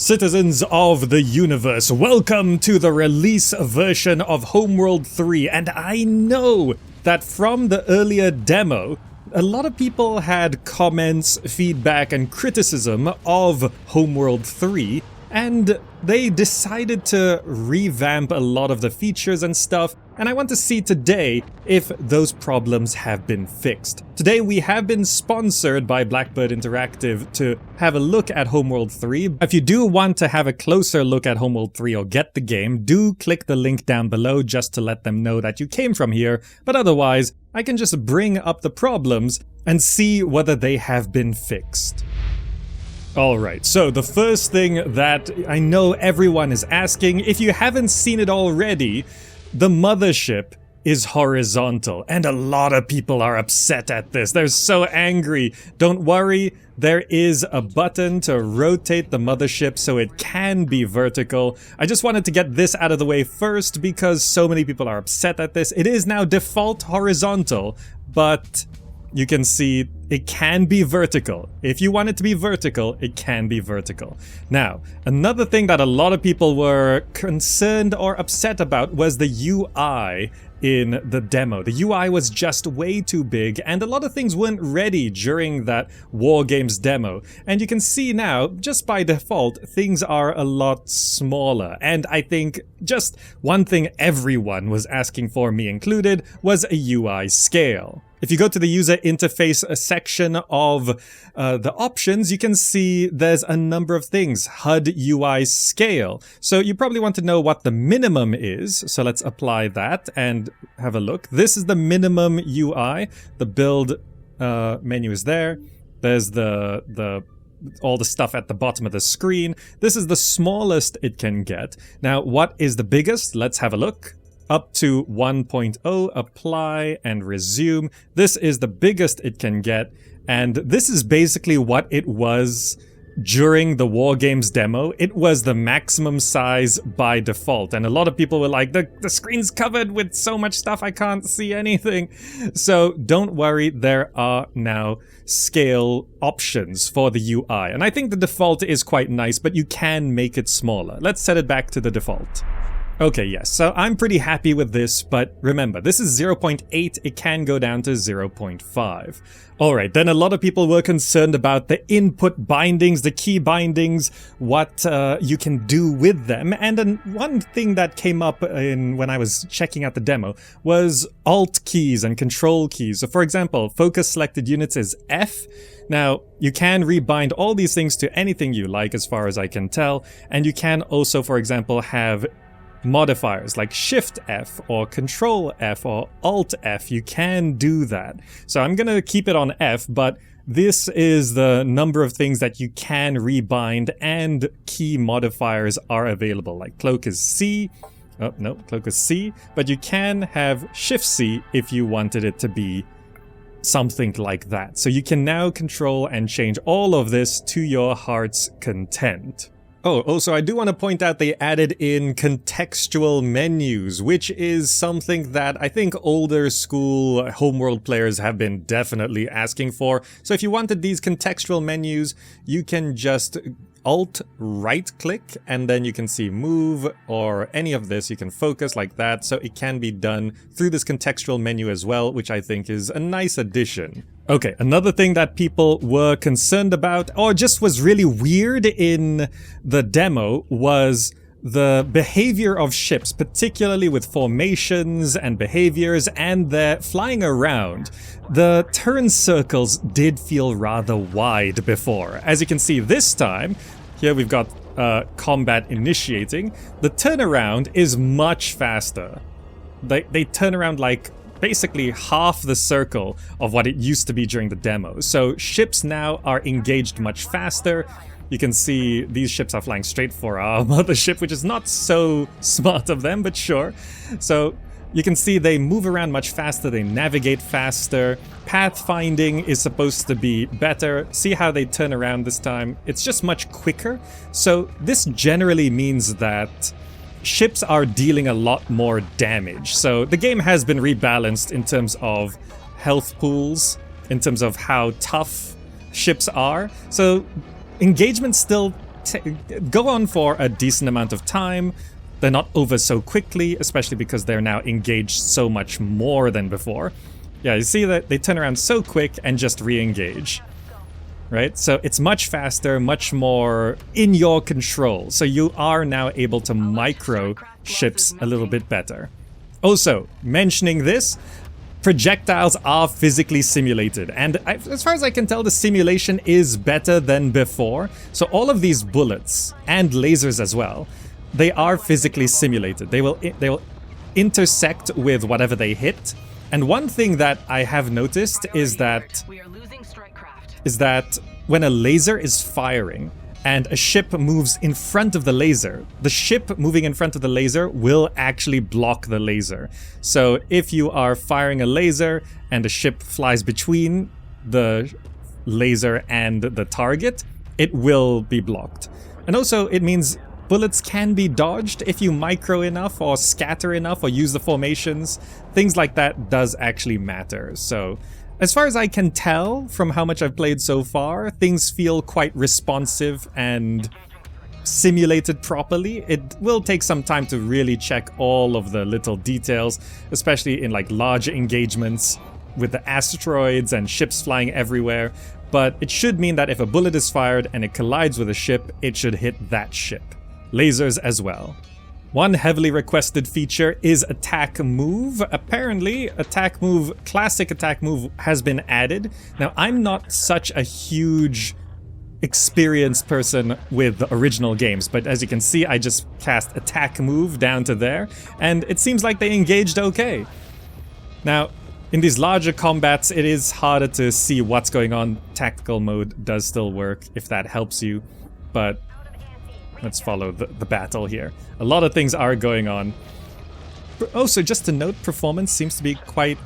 Citizens of the universe, welcome to the release version of Homeworld 3, and I know that from the earlier demo, a lot of people had comments, feedback, and criticism of Homeworld 3, and they decided to revamp a lot of the features and stuff, and I want to see today if those problems have been fixed. Today we have been sponsored by Blackbird Interactive to have a look at Homeworld 3. If you do want to have a closer look at Homeworld 3 or get the game, do click the link down below just to let them know that you came from here, but otherwise I can just bring up the problems and see whether they have been fixed. Alright, so the first thing that I know everyone is asking, if you haven't seen it already, the mothership is horizontal, and a lot of people are upset at this. They're so angry. Don't worry, there is a button to rotate the mothership so it can be vertical. I just wanted to get this out of the way first because so many people are upset at this. It is now default horizontal, but you can see it can be vertical. If you want it to be vertical, it can be vertical. Now, another thing that a lot of people were concerned or upset about was the UI in the demo. The UI was just way too big, and a lot of things weren't ready during that War Games demo. And you can see now, just by default, things are a lot smaller. And I think just one thing everyone was asking for, me included, was a UI scale. If you go to the user interface section of the options, you can see there's a number of things. HUD UI scale. So you probably want to know what the minimum is. So let's apply that and have a look. This is the minimum UI. The build menu is there. There's all the stuff at the bottom of the screen. This is the smallest it can get. Now, what is the biggest? Let's have a look. Up to 1.0, apply and resume. This is the biggest it can get, and this is basically what it was during the War Games demo. It was the maximum size by default, and a lot of people were like, the screen's covered with so much stuff I can't see anything. So don't worry, there are now scale options for the UI, and I think the default is quite nice, but you can make it smaller. Let's set it back to the default. Okay, yes, so I'm pretty happy with this, but remember, this is 0.8, it can go down to 0.5. Alright, then a lot of people were concerned about the input bindings, the key bindings, what you can do with them, and then one thing that came up when I was checking out the demo was alt keys and control keys. So for example, focus selected units is F. Now, you can rebind all these things to anything you like as far as I can tell, and you can also, for example, have modifiers like Shift F or Control F or Alt F. You can do that. So I'm gonna keep it on F, but this is the number of things that you can rebind, and key modifiers are available. Like cloak is C. Oh, no, cloak is C. But you can have Shift C if you wanted it to be something like that. So you can now control and change all of this to your heart's content. Oh, also I do want to point out they added in contextual menus, which is something that I think older school Homeworld players have been definitely asking for. So if you wanted these contextual menus, you can just Alt right click and then you can see move or any of this. You can focus like that, so it can be done through this contextual menu as well, which I think is a nice addition. Okay, another thing that people were concerned about, or just was really weird in the demo, was the behavior of ships, particularly with formations and behaviors and their flying around. The turn circles did feel rather wide before. As you can see this time, here we've got combat initiating. The turnaround is much faster. They turn around like basically half the circle of what it used to be during the demo. So ships now are engaged much faster. You can see these ships are flying straight for our mothership, which is not so smart of them, but sure. So you can see they move around much faster, they navigate faster. Pathfinding is supposed to be better. See how they turn around this time? It's just much quicker. So this generally means that ships are dealing a lot more damage. So the game has been rebalanced in terms of health pools, in terms of how tough ships are. So engagement's still go on for a decent amount of time. They're not over so quickly, especially because they're now engaged so much more than before. Yeah, you see that they turn around so quick and just re-engage. Right? So it's much faster, much more in your control. So you are now able to micro ships a little bit better. Also, mentioning this, projectiles are physically simulated, and as far as I can tell, the simulation is better than before. So all of these bullets and lasers as well, they are physically simulated. They will intersect with whatever they hit. And one thing that I have noticed is that when a laser is firing and a ship moves in front of the laser, the ship moving in front of the laser will actually block the laser. So if you are firing a laser and a ship flies between the laser and the target, it will be blocked. And also it means bullets can be dodged if you micro enough or scatter enough or use the formations. Things like that does actually matter. So as far as I can tell from how much I've played so far, things feel quite responsive and simulated properly. It will take some time to really check all of the little details, especially in like large engagements with the asteroids and ships flying everywhere. But it should mean that if a bullet is fired and it collides with a ship, it should hit that ship. Lasers as well. One heavily requested feature is attack move. Apparently, classic attack move has been added. Now, I'm not such a huge experienced person with the original games, but as you can see, I just cast attack move down to there, and it seems like they engaged okay. Now, in these larger combats, it is harder to see what's going on. Tactical mode does still work, if that helps you, but let's follow the battle here. A lot of things are going on. Also, just to note, performance seems to be quite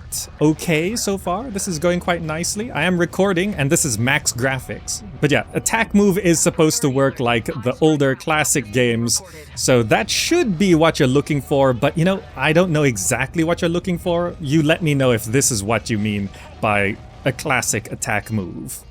okay so far. This is going quite nicely. I am recording, and this is max graphics. But yeah, attack move is supposed to work like the older classic games, so that should be what you're looking for. But you know, I don't know exactly what you're looking for. You let me know if this is what you mean by a classic attack move.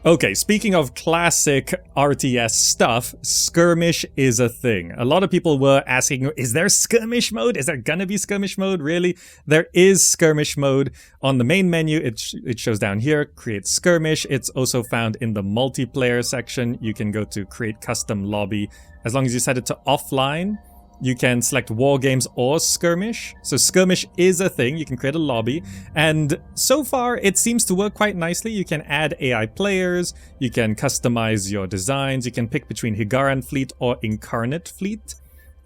Okay, speaking of classic RTS stuff, Skirmish is a thing. A lot of people were asking, is there Skirmish Mode? Is there gonna be Skirmish Mode? Really? There is Skirmish Mode. On the main menu, it shows down here, Create Skirmish. It's also found in the Multiplayer section. You can go to Create Custom Lobby. As long as you set it to offline, you can select War Games or Skirmish. So Skirmish is a thing, you can create a lobby, and so far it seems to work quite nicely. You can add AI players, you can customize your designs, you can pick between Higaran Fleet or Incarnate Fleet,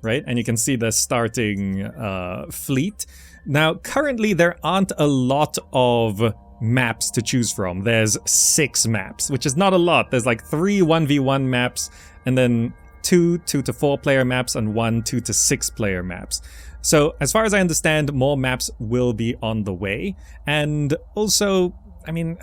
right? And you can see the starting fleet. Now, currently there aren't a lot of maps to choose from. There's 6 maps, which is not a lot. There's like 3 1v1 maps, and then 2 2 to 4 player maps and 1 2 to 6 player maps. So as far as I understand, more maps will be on the way. And also, I mean,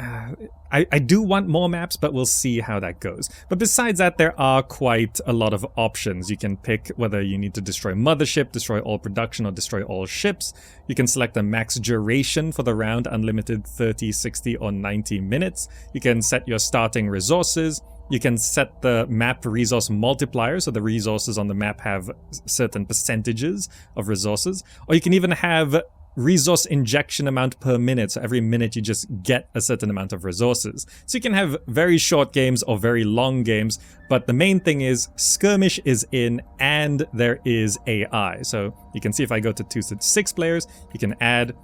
I do want more maps, but we'll see how that goes. But besides that, there are quite a lot of options. You can pick whether you need to destroy Mothership, destroy all production, or destroy all ships. You can select a max duration for the round, unlimited 30, 60, or 90 minutes. You can set your starting resources. You can set the map resource multiplier, so the resources on the map have certain percentages of resources. Or you can even have resource injection amount per minute, so every minute you just get a certain amount of resources. So you can have very short games or very long games, but the main thing is Skirmish is in and there is AI. So you can see if I go to 2 to 6 players, you can add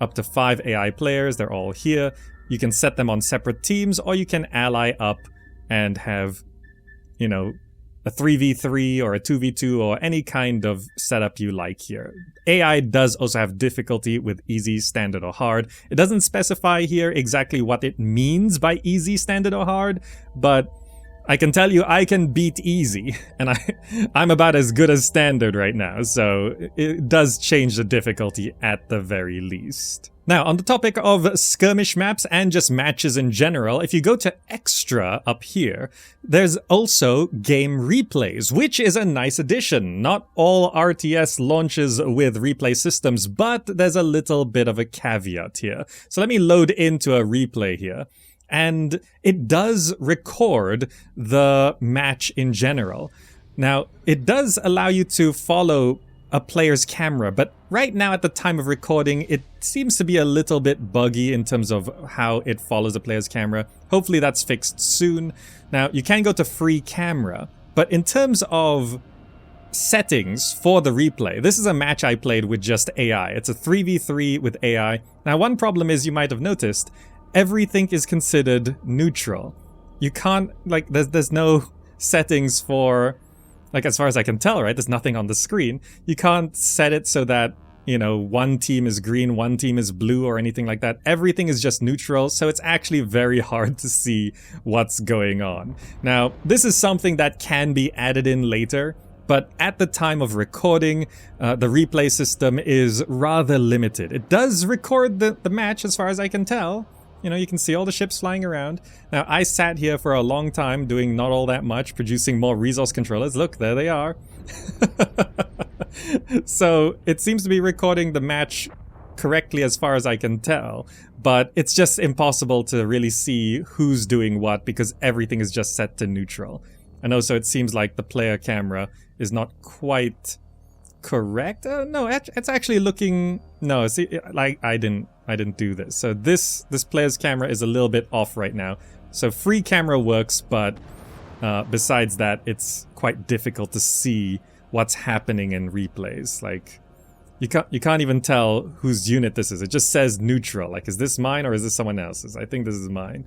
up to 5 AI players, they're all here. You can set them on separate teams, or you can ally up and have, you know, a 3v3 or a 2v2 or any kind of setup you like here. AI does also have difficulty with easy, standard, or hard. It doesn't specify here exactly what it means by easy, standard, or hard, but I can tell you I can beat easy, and I'm about as good as standard right now, so it does change the difficulty at the very least. Now, on the topic of skirmish maps and just matches in general, if you go to Extra up here, there's also game replays, which is a nice addition. Not all RTS launches with replay systems, but there's a little bit of a caveat here. So let me load into a replay here. and it does record the match in general. Now, it does allow you to follow a player's camera, but right now at the time of recording, it seems to be a little bit buggy in terms of how it follows a player's camera. Hopefully that's fixed soon. Now, you can go to free camera, but in terms of settings for the replay, this is a match I played with just AI. It's a 3v3 with AI. Now, one problem is, you might have noticed, everything is considered neutral. You can't, like, there's no settings for, like, as far as I can tell, right? There's nothing on the screen. You can't set it so that, you know, one team is green, one team is blue, or anything like that. Everything is just neutral, so it's actually very hard to see what's going on. Now, this is something that can be added in later, but at the time of recording, the replay system is rather limited. It does record the match, as far as I can tell. You know, you can see all the ships flying around. Now, I sat here for a long time doing not all that much, producing more resource controllers. Look, there they are. So, it seems to be recording the match correctly as far as I can tell, but it's just impossible to really see who's doing what because everything is just set to neutral. And also, it seems like the player camera is not quite correct. No, it's actually looking... No, see, like, I didn't do this. So this player's camera is a little bit off right now. So free camera works, but besides that, it's quite difficult to see what's happening in replays. Like, you can't even tell whose unit this is. It just says neutral. Like, is this mine or is this someone else's? I think this is mine.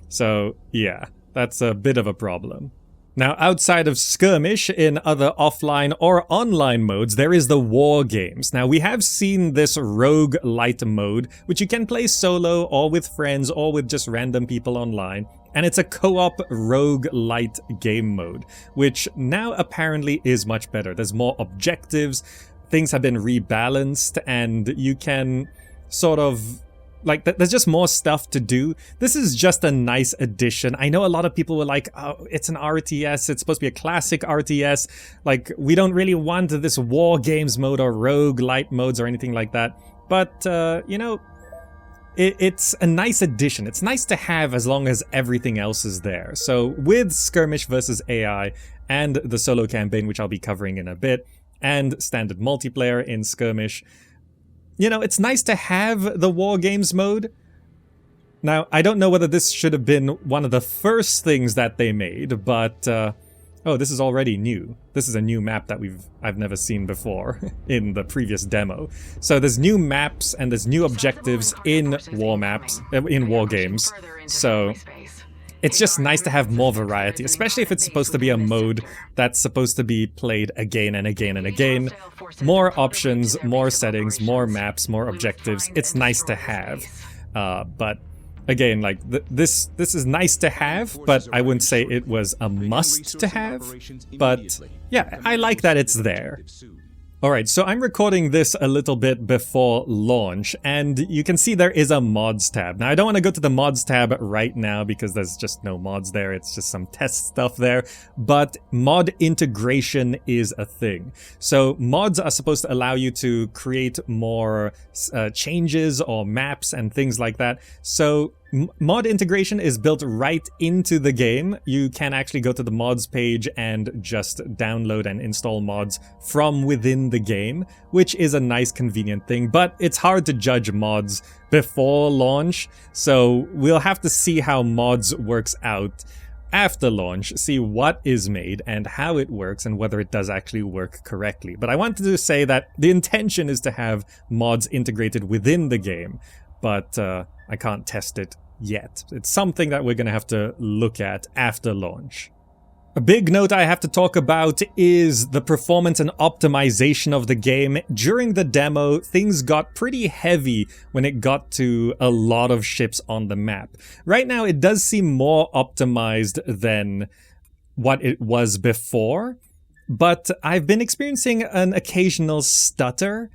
So yeah, that's a bit of a problem. Now, outside of Skirmish, in other offline or online modes, there is the War Games. Now, we have seen this Rogue Light mode, which you can play solo or with friends or with just random people online. And it's a co-op Rogue Light game mode, which now apparently is much better. There's more objectives, things have been rebalanced, and you can sort of... like, there's just more stuff to do. This is just a nice addition. I know a lot of people were like, oh, it's an RTS. It's supposed to be a classic RTS. Like, we don't really want this War Games mode or Rogue Light modes or anything like that. But, you know, it's a nice addition. It's nice to have as long as everything else is there. So with Skirmish versus AI and the solo campaign, which I'll be covering in a bit, and standard multiplayer in Skirmish, you know, it's nice to have the War Games mode. Now, I don't know whether this should have been one of the first things that they made, but oh, this is already new. This is a new map that I've never seen before in the previous demo. So there's new maps and there's new objectives in War Games. So it's just nice to have more variety, especially if it's supposed to be a mode that's supposed to be played again and again and again. More options, more settings, more maps, more objectives. It's nice to have. But again, like, this is nice to have, but I wouldn't say it was a must to have. But yeah, I like that it's there. Alright, so I'm recording this a little bit before launch, and you can see there is a mods tab. Now, I don't want to go to the mods tab right now because there's just no mods there, it's just some test stuff there, but mod integration is a thing. So mods are supposed to allow you to create more changes or maps and things like that. So mod integration is built right into the game. You can actually go to the mods page and just download and install mods from within the game, which is a nice convenient thing, but it's hard to judge mods before launch, so we'll have to see how mods works out after launch, see what is made and how it works and whether it does actually work correctly. But I wanted to say that the intention is to have mods integrated within the game, but I can't test it yet. It's something that we're going to have to look at after launch. A big note I have to talk about is the performance and optimization of the game. During the demo, things got pretty heavy when it got to a lot of ships on the map. Right now, it does seem more optimized than what it was before, but I've been experiencing an occasional stutter.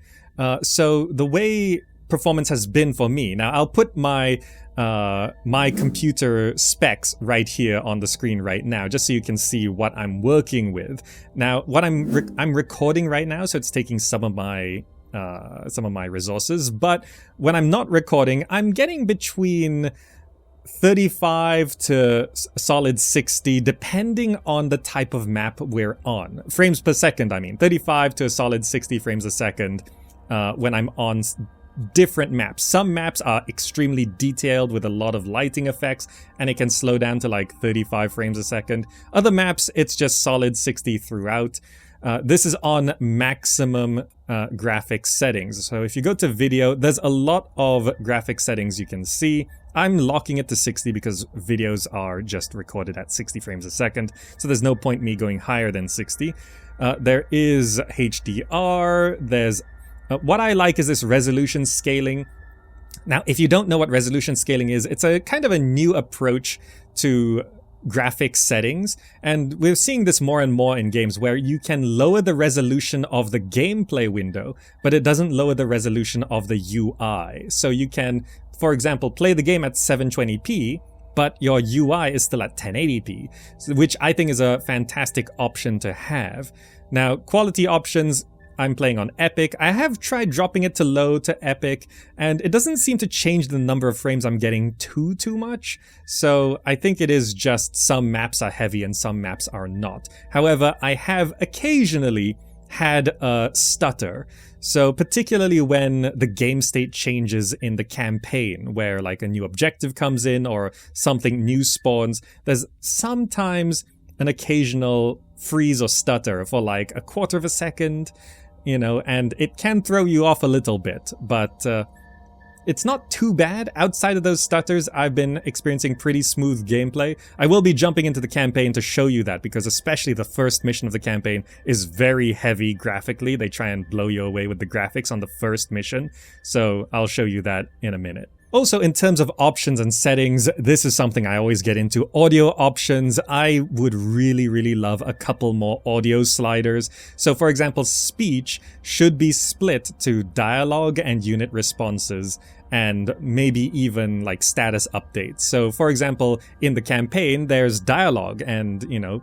So the way performance has been for me. Now, I'll put my computer specs right here on the screen right now, just so you can see what I'm working with. Now, what I'm recording right now, so it's taking some of my resources. But when I'm not recording, I'm getting between 35 to solid 60, depending on the type of map we're on. Frames per second, I mean. 35 to a solid 60 frames a second when I'm on different maps. Some maps are extremely detailed with a lot of lighting effects, and it can slow down to like 35 frames a second. Other maps, it's just solid 60 throughout. This is on maximum graphics settings. So if you go to video, there's a lot of graphics settings you can see. I'm locking it to 60 because videos are just recorded at 60 frames a second, so there's no point me going higher than 60. There is HDR, there's what I like is this resolution scaling. Now, if you don't know what resolution scaling is, it's a kind of a new approach to graphics settings, and we're seeing this more and more in games where you can lower the resolution of the gameplay window, but it doesn't lower the resolution of the UI. So you can, for example, play the game at 720p, but your UI is still at 1080p, which I think is a fantastic option to have. Now, quality options, I'm playing on Epic. I have tried dropping it to low to Epic, and it doesn't seem to change the number of frames I'm getting too much. So I think it is just some maps are heavy and some maps are not. However, I have occasionally had a stutter. So particularly when the game state changes in the campaign, where like a new objective comes in or something new spawns, there's sometimes an occasional freeze or stutter for like a quarter of a second, you know, and it can throw you off a little bit, but it's not too bad. Outside of those stutters, I've been experiencing pretty smooth gameplay. I will be jumping into the campaign to show you that, because especially the first mission of the campaign is very heavy graphically. They try and blow you away with the graphics on the first mission, so I'll show you that in a minute. Also, in terms of options and settings, this is something I always get into. Audio options, I would really love a couple more audio sliders. So for example, speech should be split to dialogue and unit responses, and maybe even like status updates. So for example, in the campaign, there's dialogue and, you know,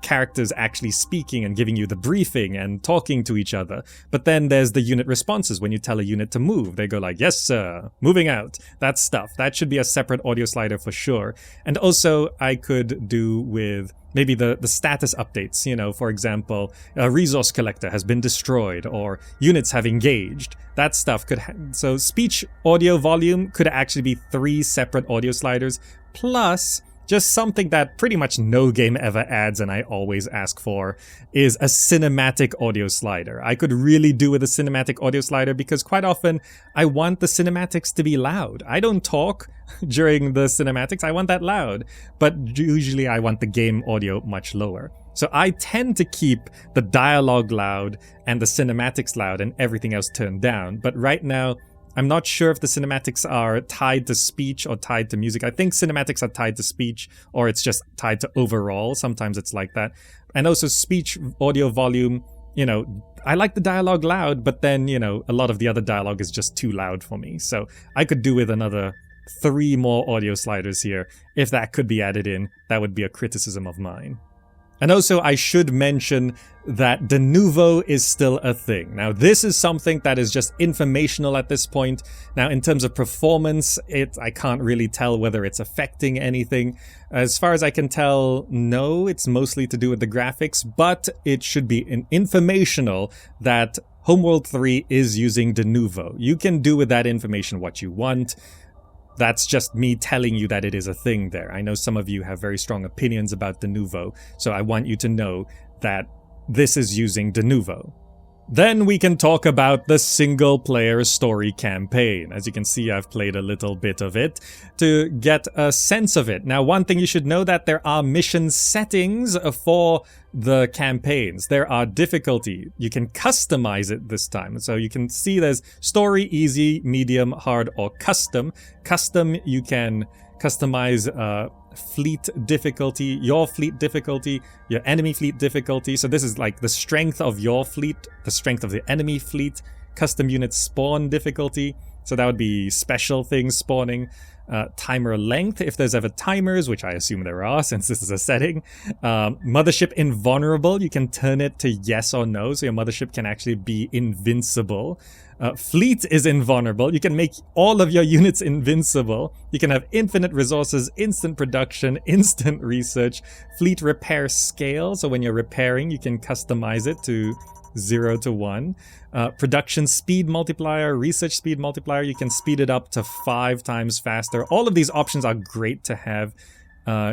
characters actually speaking and giving you the briefing and talking to each other. But then there's the unit responses. When you tell a unit to move, they go like, yes sir, moving out. That stuff. That should be a separate audio slider for sure. And also I could do with maybe the status updates, you know, for example, a resource collector has been destroyed or units have engaged. That stuff could so speech audio volume could actually be 3 separate audio sliders, plus just something that pretty much no game ever adds and I always ask for is a cinematic audio slider. I could really do with a cinematic audio slider because quite often I want the cinematics to be loud. I don't talk during the cinematics, I want that loud, but usually I want the game audio much lower. So I tend to keep the dialogue loud and the cinematics loud and everything else turned down, but right now I'm not sure if the cinematics are tied to speech or tied to music. I think cinematics are tied to speech, or it's just tied to overall. Sometimes it's like that. And also speech audio volume, you know, I like the dialogue loud, but then, you know, a lot of the other dialogue is just too loud for me. So I could do with another 3 more audio sliders here. If that could be added in, that would be a criticism of mine. And also, I should mention that Denuvo is still a thing. Now, this is something that is just informational at this point. Now, in terms of performance, I can't really tell whether it's affecting anything. As far as I can tell, no, it's mostly to do with the graphics, but it should be informational that Homeworld 3 is using Denuvo. You can do with that information what you want. That's just me telling you that it is a thing there. I know some of you have very strong opinions about Denuvo, so I want you to know that this is using Denuvo. Then we can talk about the single-player story campaign. As you can see, I've played a little bit of it to get a sense of it. Now, one thing you should know that there are mission settings for the campaigns. There are difficulty. You can customize it this time. So you can see there's story, easy, medium, hard, or custom. Custom, you can customize fleet difficulty, your enemy fleet difficulty. So this is like the strength of your fleet, the strength of the enemy fleet, custom unit spawn difficulty. So that would be special things spawning. Timer length, if there's ever timers, which I assume there are since this is a setting. Mothership invulnerable, you can turn it to yes or no, so your mothership can actually be invincible. Fleet is invulnerable, you can make all of your units invincible. You can have infinite resources, instant production, instant research, fleet repair scale, so when you're repairing you can customize it to 0 to 1. Production speed multiplier, research speed multiplier, you can speed it up to 5 times faster. All of these options are great to have.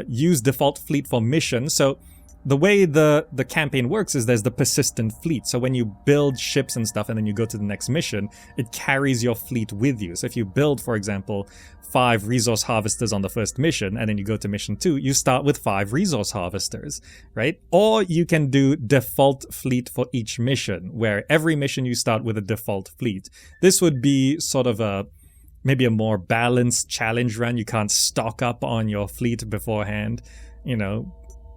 Use default fleet for mission. So the way the campaign works is there's the persistent fleet. So when you build ships and stuff and then you go to the next mission, it carries your fleet with you. So if you build, for example, 5 resource harvesters on the first mission, and then you go to mission 2, you start with 5 resource harvesters, right? Or you can do default fleet for each mission, where every mission you start with a default fleet. This would be sort of maybe a more balanced challenge run. You can't stock up on your fleet beforehand, you know,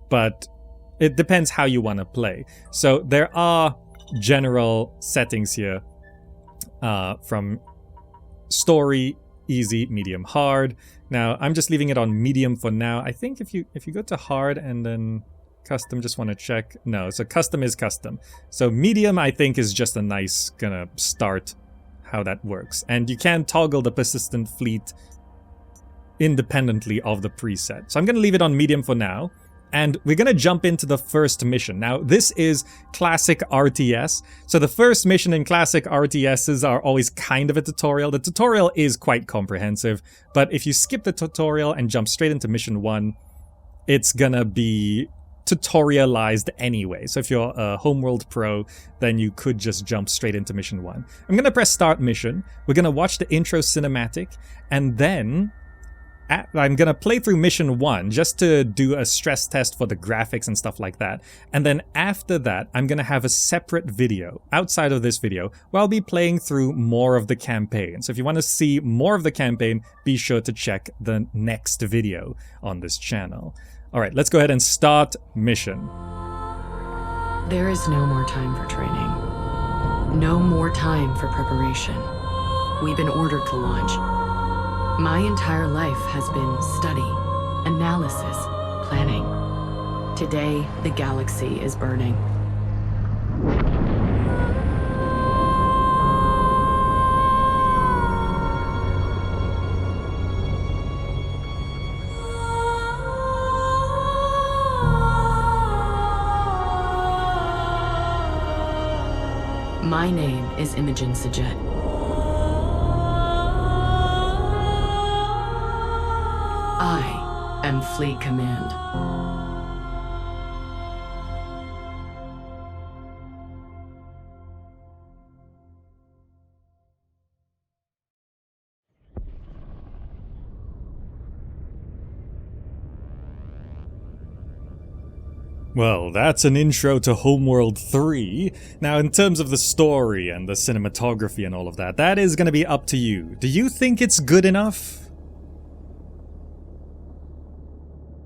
but it depends how you want to play. So there are general settings here from story, easy, medium, hard. Now I'm just leaving it on medium for now. I think if you go to hard and then custom, just want to check. No, so custom is custom. So medium I think is just a nice gonna start how that works. And you can toggle the persistent fleet independently of the preset. So I'm gonna leave it on medium for now. And we're going to jump into the first mission. Now, this is classic RTS. So the first mission in classic RTSs are always kind of a tutorial. The tutorial is quite comprehensive, but if you skip the tutorial and jump straight into mission 1, it's going to be tutorialized anyway. So if you're a Homeworld pro, then you could just jump straight into mission 1. I'm going to press start mission. We're going to watch the intro cinematic, and then I'm going to play through mission 1 just to do a stress test for the graphics and stuff like that. And then after that, I'm going to have a separate video outside of this video where I'll be playing through more of the campaign. So if you want to see more of the campaign, be sure to check the next video on this channel. All right, let's go ahead and start mission. There is no more time for training. No more time for preparation. We've been ordered to launch. My entire life has been study, analysis, planning. Today, the galaxy is burning. My name is Imogen Sajet. I am Fleet Command. Well, that's an intro to Homeworld 3. Now, in terms of the story and the cinematography and all of that, that is going to be up to you. Do you think it's good enough?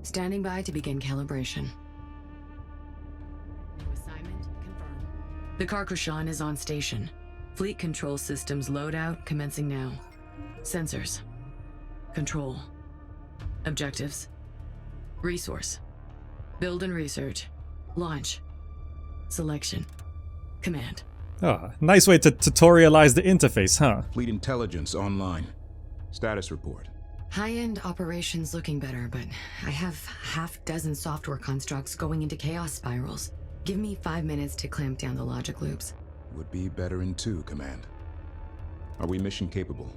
Standing by to begin calibration. New assignment confirmed. The Carcushan is on station. Fleet control systems loadout commencing now. Sensors. Control. Objectives. Resource. Build and research. Launch. Selection. Command. Ah, nice way to tutorialize the interface, huh? Fleet intelligence online. Status report. High-end operations looking better, but I have half-dozen software constructs going into chaos spirals. Give me 5 minutes to clamp down the logic loops. Would be better in 2, Command. Are we mission capable?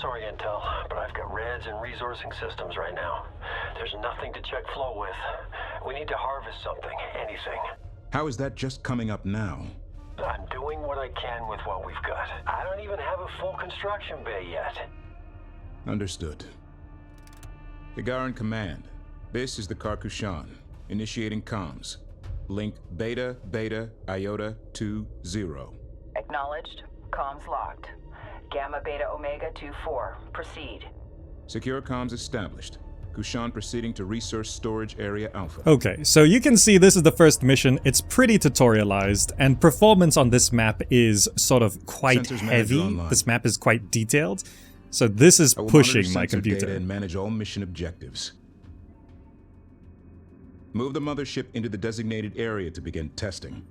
Sorry, Intel, but I've got reds and resourcing systems right now. There's nothing to check flow with. We need to harvest something, anything. How is that just coming up now? I'm doing what I can with what we've got. I don't even have a full construction bay yet. Understood. Higaran Command, this is the Carcushan. Initiating comms. Link Beta Beta Iota 2-0. Acknowledged. Comms locked. Gamma Beta Omega 2-4. Proceed. Secure comms established. Kushan proceeding to Resource Storage Area Alpha. Okay, so you can see this is the first mission. It's pretty tutorialized, and performance on this map is sort of quite Sensors manager heavy. online. This map is quite detailed. So this is I will monitor pushing my sensor computer. data and manage all mission objectives. Move the mothership into the designated area to begin testing.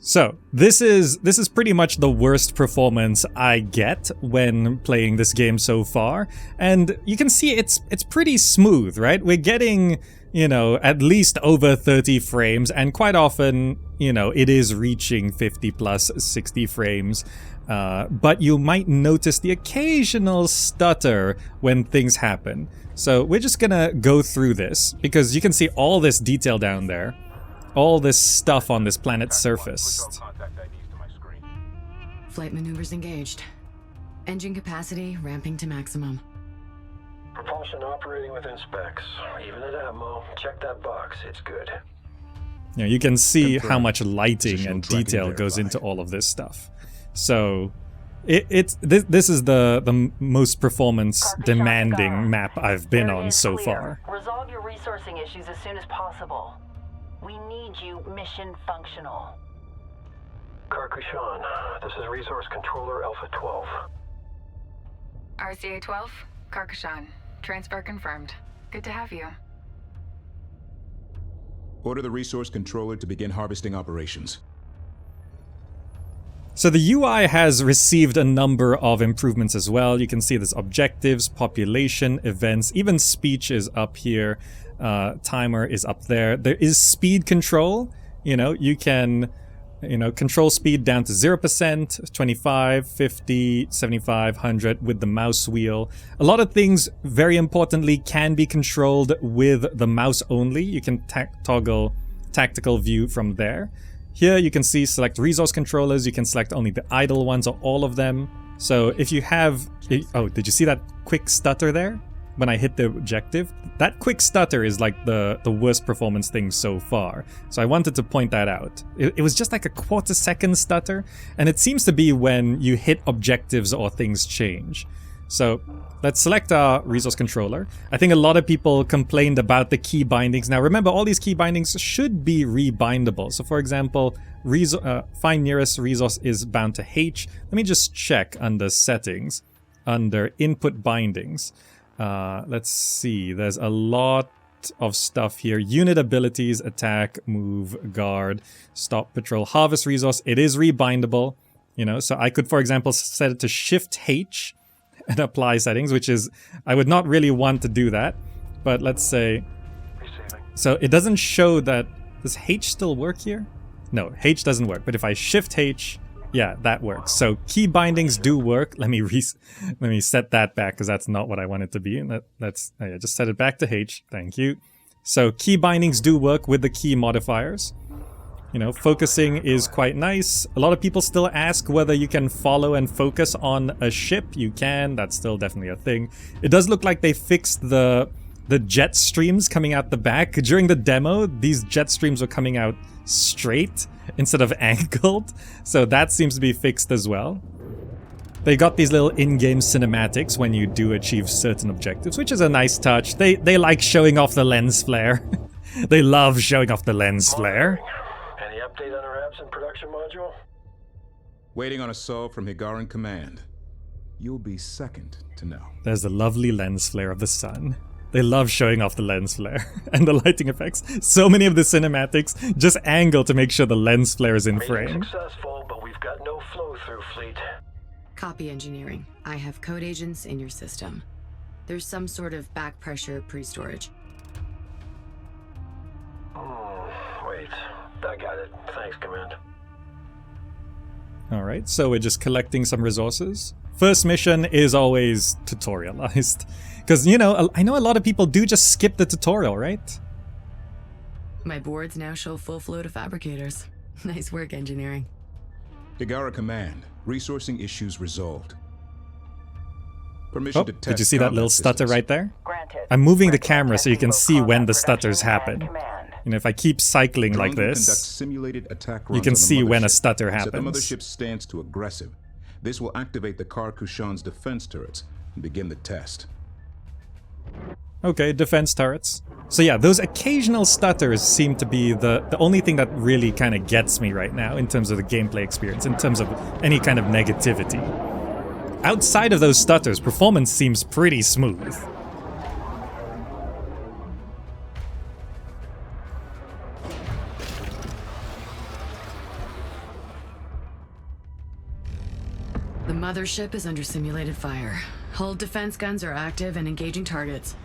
So this is pretty much the worst performance I get when playing this game so far, and you can see it's pretty smooth, right? We're getting, you know, at least over 30 frames, and quite often, you know, it is reaching 50 plus 60 frames. But you might notice the occasional stutter when things happen. So we're just gonna go through this because you can see all this detail down there. All this stuff on this planet's surface. Flight maneuvers engaged. Engine capacity ramping to maximum. Propulsion operating within specs. Even at Atmo, check that box. It's good. You know, you can see how Confirmed. much lighting Positional and tracking detail goes verified. into all of this stuff. So this is the most performance demanding map I've been on so far. Resolve your resourcing issues as soon as possible. We need you mission functional. Karkushan, this is Resource Controller Alpha 12. RCA 12, Karkashan. Transfer confirmed. Good to have you. Order the resource controller to begin harvesting operations. So the UI has received a number of improvements as well. You can see there's objectives, population, events, even speech is up here. Timer is up there. There is speed control. You know, you can, you know, control speed down to 0%, 25, 50, 75, 100 with the mouse wheel. A lot of things, very importantly, can be controlled with the mouse only. You can toggle tactical view from there. Here you can see select resource controllers. You can select only the idle ones or all of them. So if you have... Oh, did you see that quick stutter there? When I hit the objective? That quick stutter is like the worst performance thing so far. So I wanted to point that out. It was just like a quarter-second stutter, and it seems to be when you hit objectives or things change. So let's select our resource controller. I think a lot of people complained about the key bindings. Now remember, all these key bindings should be rebindable. So for example, find nearest resource is bound to H. Let me just check under settings, under input bindings. Let's see, there's a lot of stuff here. Unit abilities, attack, move, guard, stop, patrol, harvest resource. It is rebindable, you know, so I could, for example, set it to Shift H and apply settings, which is, I would not really want to do that, but let's say, so it doesn't show that, does H still work here? No, H doesn't work, but if I Shift H, yeah, that works. So key bindings do work. Let me set that back because that's not what I want it to be. That's yeah, just set it back to H. Thank you. So key bindings do work with the key modifiers. You know, focusing is quite nice. A lot of people still ask whether you can follow and focus on a ship. You can. That's still definitely a thing. It does look like they fixed the jet streams coming out the back. During the demo, these jet streams were coming out straight instead of angled, so that seems to be fixed as well. They got these little in-game cinematics when you do achieve certain objectives, which is a nice touch. They like showing off the lens flare. They love showing off the lens flare. Any update on our absent production module? Waiting on a solve from Higaran Command. You'll be second to know. There's the lovely lens flare of the sun. They love showing off the lens flare and the lighting effects. So many of the cinematics just angle to make sure the lens flare is in Mission frame. successful, but we've got no flow-through fleet. Copy engineering. I have code agents in your system. There's some sort of back pressure pre-storage. Wait, I got it. Thanks, Command. Alright, so we're just collecting some resources. First mission is always tutorialized. Because, you know, I know a lot of people do just skip the tutorial, right? My boards now show full flow to fabricators. Nice work, engineering. Higara Command. Resourcing issues resolved. Permission Oh, to test did you see that little combat stutter systems. right there? Granted. I'm moving the Regular camera so you can testing see will when the cause production stutters and happen. command. You know, if I keep cycling Drone like will conduct this, simulated attack you runs can on the see when a mothership. stutter Set the happens. mothership's stance to aggressive. This will activate the Karkushan's defense turrets and begin the test. Okay, defense turrets. So yeah, those occasional stutters seem to be the only thing that really kind of gets me right now in terms of the gameplay experience, in terms of any kind of negativity. Outside of those stutters, performance seems pretty smooth. The mothership is under simulated fire. Hull defense guns are active and engaging targets.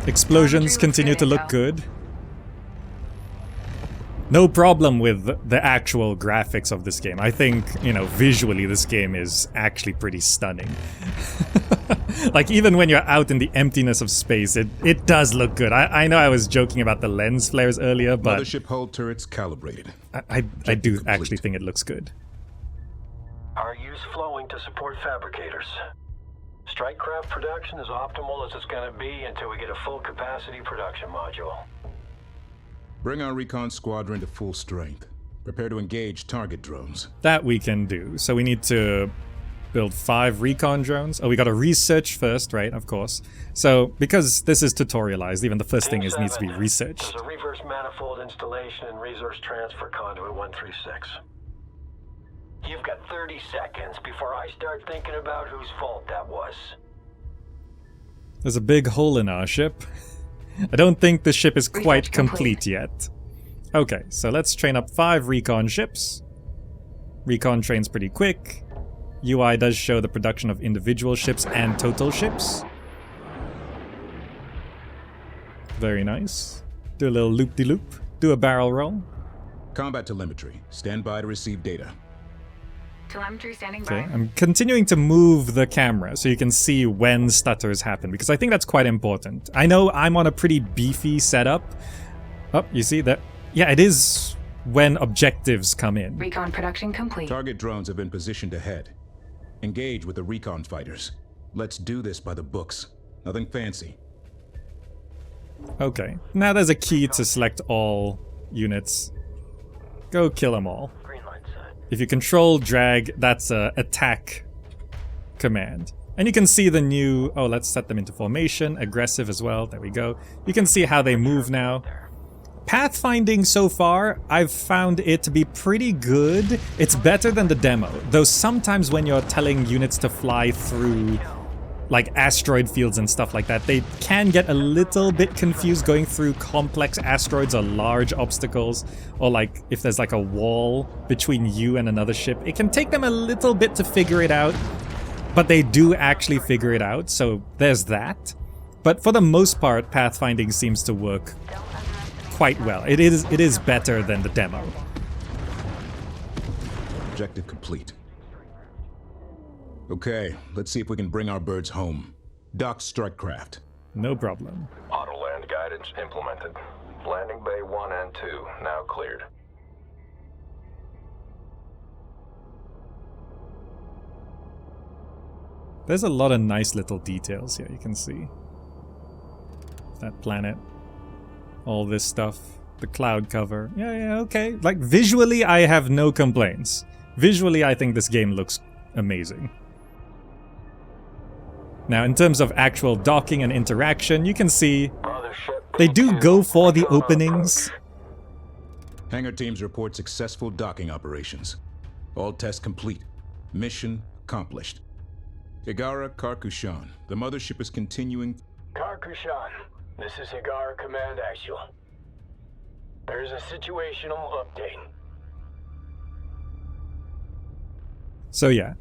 Explosions continue to look good. No problem with the actual graphics of this game. I think, you know, visually this game is actually pretty stunning. Like, even when you're out in the emptiness of space, it does look good. I know I was joking about the lens flares earlier, but... Mothership hull turrets calibrated. I do actually think it looks good. RU's flowing to support fabricators. Strike craft production is optimal as it's going to be until we get a full capacity production module. Bring our recon squadron to full strength. Prepare to engage target drones. That we can do. So we need to build 5 recon drones. Oh, we got to research first, right? Of course. So, because this is tutorialized, even the first thing is needs to be researched. There's a reverse manifold installation and resource transfer conduit 136. You've got 30 seconds before I start thinking about whose fault that was. There's a big hole in our ship. I don't think the ship is quite complete yet. Okay, so let's train up 5 recon ships. Recon trains pretty quick. UI does show the production of individual ships and total ships. Very nice. Do a little loop-de-loop. Do a barrel roll. Combat telemetry. Stand by to receive data. Telemetry standing Okay, by. I'm continuing to move the camera so you can see when stutters happen, because I think that's quite important. I know I'm on a pretty beefy setup. Oh, you see that? Yeah, it is when objectives come in. Recon production complete. Target drones have been positioned ahead. Engage with the recon fighters. Let's do this by the books. Nothing fancy. Okay, now there's a key to select all units. Go kill them all. If you control drag, that's a attack command. And you can see the new... Oh, let's set them into formation. Aggressive as well. There we go. You can see how they move now. Pathfinding so far, I've found it to be pretty good. It's better than the demo. Though sometimes when you're telling units to fly through like asteroid fields and stuff like that, they can get a little bit confused going through complex asteroids or large obstacles, or like if there's like a wall between you and another ship. It can take them a little bit to figure it out, but they do actually figure it out, so there's that. But for the most part, pathfinding seems to work quite well. It is better than the demo. Objective complete. Okay, let's see if we can bring our birds home. Dock strike craft. No problem. Auto land guidance implemented. Landing bay 1 and 2 now cleared. There's a lot of nice little details here, you can see. That planet. All this stuff. The cloud cover. Yeah, okay. Like, visually, I have no complaints. Visually, I think this game looks amazing. Now, in terms of actual docking and interaction, you can see they do go for the openings. Hangar teams report successful docking operations. All tests complete. Mission accomplished. Higara Karkushan, the mothership is continuing... Karkushan, this is Higara Command Actual. There is a situational update. So yeah,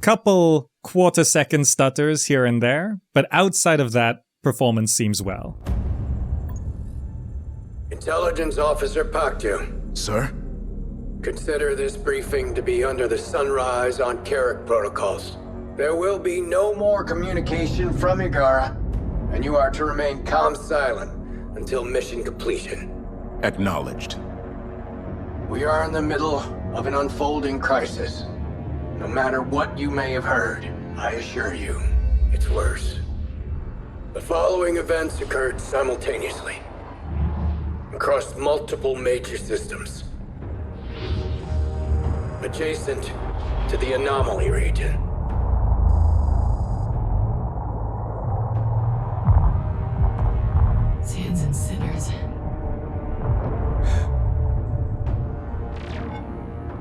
couple quarter-second stutters here and there, but outside of that, performance seems well. Intelligence Officer Paktu. Sir? Consider this briefing to be under the Sunrise on Carrick protocols. There will be no more communication from Higara, and you are to remain calm silent until mission completion. Acknowledged. We are in the middle of an unfolding crisis. No matter what you may have heard, I assure you, it's worse. The following events occurred simultaneously, across multiple major systems, adjacent to the anomaly region.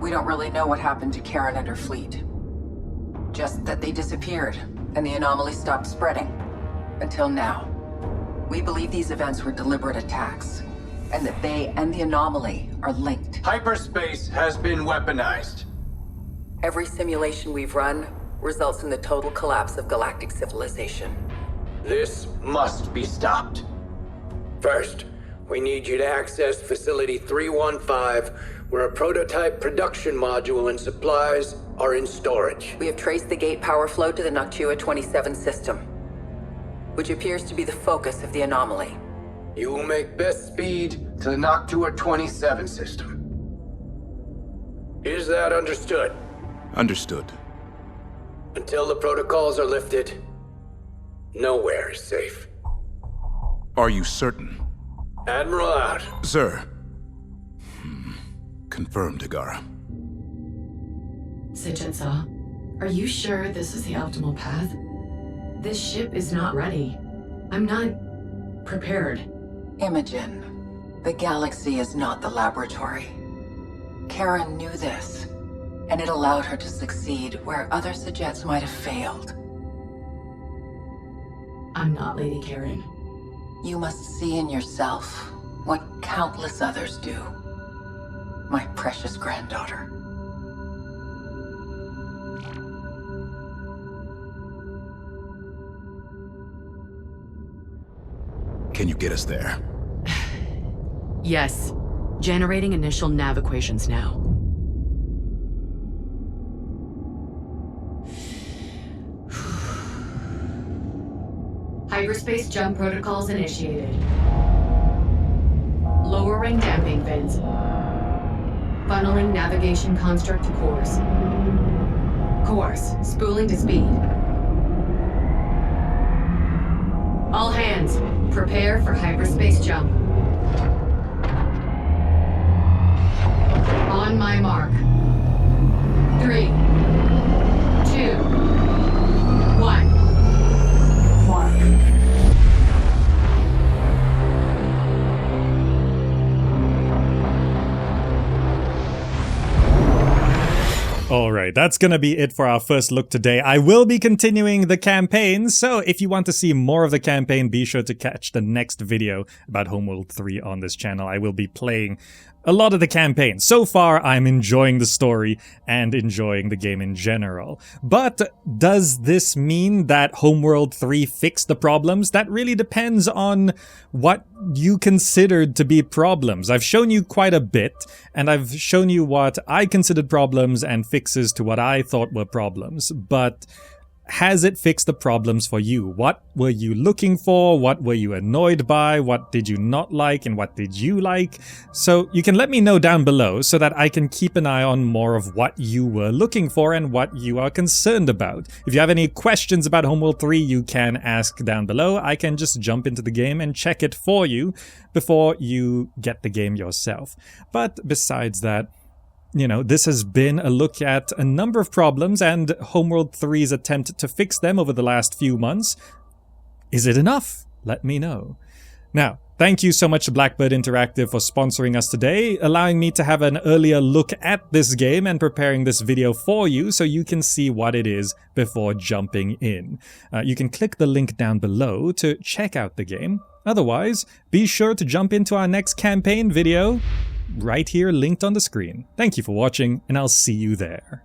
We don't really know what happened to Karen and her fleet. Just that they disappeared, and the anomaly stopped spreading. Until now. We believe these events were deliberate attacks, and that they and the anomaly are linked. Hyperspace has been weaponized. Every simulation we've run results in the total collapse of galactic civilization. This must be stopped. First, we need you to access Facility 315, where a prototype production module and supplies are in storage. We have traced the gate power flow to the Noctua 27 system, which appears to be the focus of the anomaly. You will make best speed to the Noctua 27 system. Is that understood? Understood. Until the protocols are lifted, nowhere is safe. Are you certain? Admiral out. Sir. Confirmed, Igara. Sitchinsa, are you sure this is the optimal path? This ship is not ready. I'm not prepared. Imogen, the galaxy is not the laboratory. Karen knew this, and it allowed her to succeed where other Sejets might have failed. I'm not Lady Karen. You must see in yourself what countless others do. My precious granddaughter. Can you get us there? Yes. Generating initial nav equations now. Hyperspace jump protocols initiated. Lowering damping fins. Funneling navigation construct to course. Course, spooling to speed. All hands, prepare for hyperspace jump. On my mark. 3, 2, 1. Mark. Alright, that's gonna be it for our first look today. I will be continuing the campaign, so if you want to see more of the campaign, be sure to catch the next video about Homeworld 3 on this channel. I will be playing a lot of the campaign. So far, I'm enjoying the story and enjoying the game in general. But does this mean that Homeworld 3 fixed the problems? That really depends on what you considered to be problems. I've shown you quite a bit, and I've shown you what I considered problems and fixes to what I thought were problems. But has it fixed the problems for you? What were you looking for? What were you annoyed by? What did you not like? And what did you like? So you can let me know down below so that I can keep an eye on more of what you were looking for and what you are concerned about. If you have any questions about Homeworld 3, you can ask down below. I can just jump into the game and check it for you before you get the game yourself. But besides that, you know, this has been a look at a number of problems and Homeworld 3's attempt to fix them over the last few months. Is it enough? Let me know. Now, thank you so much to Blackbird Interactive for sponsoring us today, allowing me to have an earlier look at this game and preparing this video for you so you can see what it is before jumping in. You can click the link down below to check out the game. Otherwise, be sure to jump into our next campaign video right here linked on the screen. Thank you for watching, and I'll see you there.